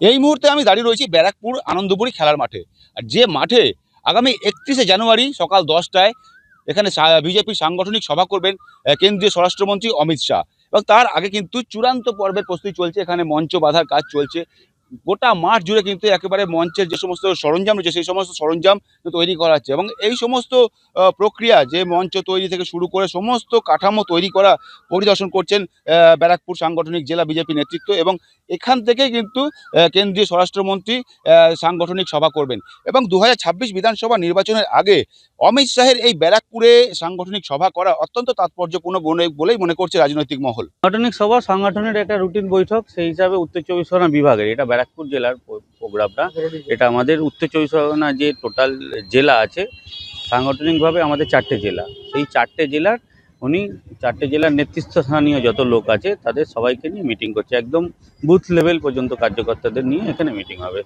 এই মুহূর্তে আমি দাঁড়িয়ে রয়েছি ব্যারাকপুর আনন্দপুরি খেলার মাঠে। আর যে মাঠে আগামী 31শে জানুয়ারি সকাল 10টায় এখানে বিজেপির সাংগঠনিক সভা করবেন কেন্দ্রীয় স্বরাষ্ট্রমন্ত্রী অমিত শাহ। এবং তার আগে কিন্তু চূড়ান্ত পর্বের প্রস্তুতি চলছে, এখানে মঞ্চ বাঁধার কাজ চলছে। গোটা মাঠ জুড়ে কিন্তু একেবারে মঞ্চের যে সমস্ত সরঞ্জাম রয়েছে সেই সমস্ত সরঞ্জাম তৈরি করা হচ্ছে, এবং এই সমস্ত প্রক্রিয়া, যে মঞ্চ তৈরি থেকে শুরু করে সমস্ত কাঠামো তৈরি করা পরিদর্শন করছেন ব্যারাকপুর সাংগঠনিক জেলা বিজেপি নেতৃত্ব। এবং এখান থেকেই কিন্তু কেন্দ্রীয় স্বরাষ্ট্রমন্ত্রী সাংগঠনিক সভা করবেন। এবং 2026 বিধানসভা নির্বাচনের আগে অমিত শাহের এই ব্যারাকপুরে সাংগঠনিক সভা করা অত্যন্ত তাৎপর্যপূর্ণ বলেই মনে করছে রাজনৈতিক মহল। সাংগঠনিক সভা সংগঠনের একটা রুটিন বৈঠক, সেই হিসাবে উত্তর চব্বিশ পরগনা বিভাগের, এটা ব্যারাকপুর জেলার প্রোগ্রামটা। এটা আমাদের উত্তর চব্বিশ পরগনা যে টোটাল জেলা আছে, সাংগঠনিকভাবে আমাদের 4টে জেলা, সেই 4টে জেলার উনি 4টে জেলার নেতৃত্বস্থানীয় যত লোক আছে তাদের সবাইকে নিয়ে মিটিং করছে, একদম বুথ লেভেল পর্যন্ত কার্যকর্তাদের নিয়ে এখানে মিটিং হবে।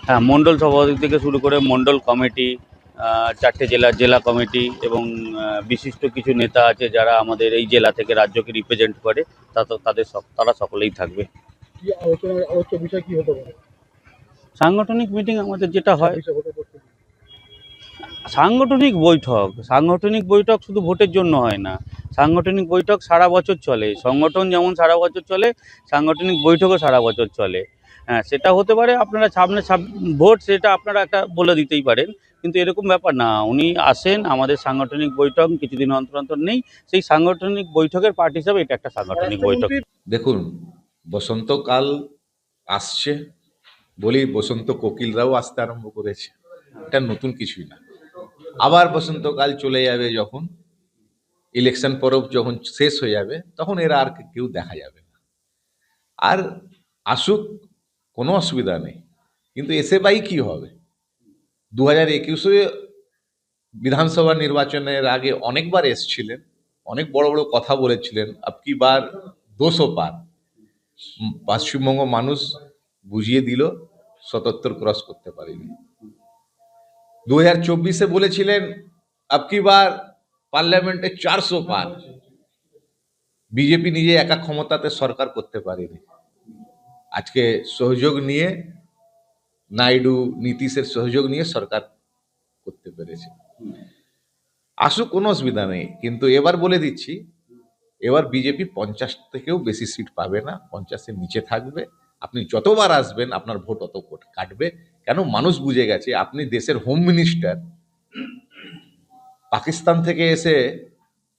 হ্যাঁ, মণ্ডল সভাপতি থেকে শুরু করে মণ্ডল কমিটি, 4টে জেলার জেলা কমিটি এবং বিশিষ্ট কিছু নেতা আছে যারা আমাদের এই জেলা থেকে রাজ্যকে রিপ্রেজেন্ট করে, তারা সকলেই থাকবে। সাংগঠনিক মিটিং আমাদের যেটা হয়, সাংগঠনিক বৈঠক শুধু ভোটের জন্য হয় না। সাংগঠনিক বৈঠক সারা বছর চলে, সংগঠন যেমন সারা বছর চলে, সাংগঠনিক বৈঠকও সারা বছর চলে। হ্যাঁ, সেটা হতে পারে আপনারা সামনে ভোট, সেটা আপনারা একটা বলে দিতেই পারেন, কিন্তু এরকম ব্যাপার না। উনি আসেন, আমাদের সাংগঠনিক বৈঠক কিছুদিন অন্তর অন্তর নেই, সেই সাংগঠনিক বৈঠকের পার্ট হিসাবে এটা একটা সাংগঠনিক বৈঠক। দেখুন, বসন্তকাল আসছে বলেই বসন্ত কোকিলরাও আসতে আরম্ভ করেছে। এটা নতুন কিছুই না। আবার বসন্তকাল চলে যাবে, যখন ইলেকশন পরব যখন শেষ হয়ে যাবে, তখন এরা আর কেউ দেখা যাবে না। আর আসুক, কোনো অসুবিধা নেই, কিন্তু এসে বাই কি হবে? 2021 বিধানসভা নির্বাচনের আগে অনেকবার এসছিলেন, অনেক বড় বড় কথা বলেছিলেন। আপকি বার 200 পার। পশ্চিমবঙ্গ মানুষ বুঝিয়ে দিল 77 ক্রস করতে পারেনি। 2024 বলেছিলেন আপকি বার পার্লামেন্টে 400 পার। বিজেপি নিজে একা ক্ষমতাতে সরকার করতে পারেনি। আজকে সহযোগ নিয়ে, নাইডু নীতিশের সহযোগ নিয়ে সরকার করতে পেরেছে। আসুক, কোনো অসুবিধা নেই, কিন্তু এবার বলে দিচ্ছি, এবার বিজেপি 50 থেকেও বেশি সিট পাবে না, 50-এর নিচে থাকবে। আপনি যতবার আসবেন আপনার ভোট অত কাটবে। কেন? মানুষ বুঝে গেছে আপনি দেশের হোম মিনিস্টার, পাকিস্তান থেকে এসে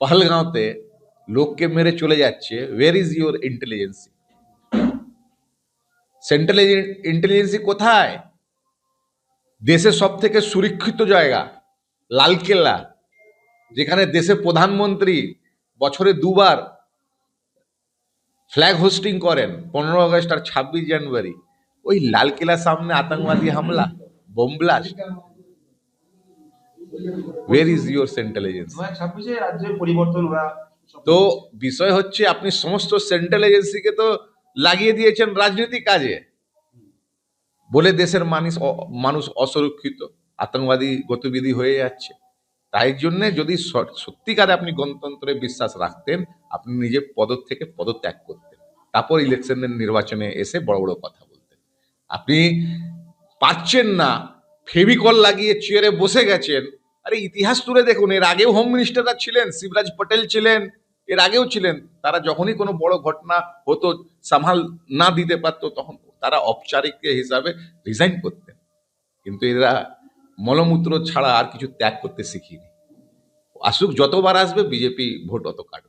পহলগাঁওতে লোককে মেরে চলে যাচ্ছে। ওয়ের ইজ ইউর ইন্টেলিজেন্সি? সেন্ট্রাল ইন্টেলিজেন্সি কোথায়? দেশের সব থেকে সুরক্ষিত জায়গা লালকেল্লা, যেখানে দেশের প্রধানমন্ত্রী বছরে 2বার ফ্ল্যাগ হোস্টিং করেন, 15 আগস্ট আর 26 জানুয়ারি। ওই লালকেল্লার সামনে আতঙ্কবাদী হামলা, bomb blast. ওয়ের is your central agency? তো বিষয় হচ্ছে, আপনি সমস্ত সেন্ট্রাল এজেন্সিকে তো লাগিয়ে দিয়েছেন রাজনৈতিক কাজে, বলে দেশের মানুষ অসুরক্ষিত, আতঙ্কবাদী গতিবিধি হয়ে যাচ্ছে। তাই জন্যে যদি সত্যিকারে আপনি গণতন্ত্রে বিশ্বাস রাখতেন, আপনি নিজের পদ থেকে পদত্যাগ করতেন, তারপর ইলেকশনের নির্বাচনে এসে বড় বড় কথা বলতেন। আপনি পাচ্ছেন না, ফেভিকল লাগিয়ে চেয়ারে বসে গেছেন। আরে ইতিহাস তুলে দেখুন, এর আগেও হোম মিনিস্টাররা ছিলেন, শিবরাজ পটেল ছিলেন, এর আগেও ছিলেন। তারা যখনই কোনো বড় ঘটনা হতো, সামাল না দিতে পারতো, তখন তারা ঔপচারিক হিসাবে রিজাইন করতেন। কিন্তু এরা মলমূত্র ছাড়া আর কিছু ত্যাগ করতে শিখিনি। আসুক, যতবার আসবে বিজেপি ভোট অত কাটবে।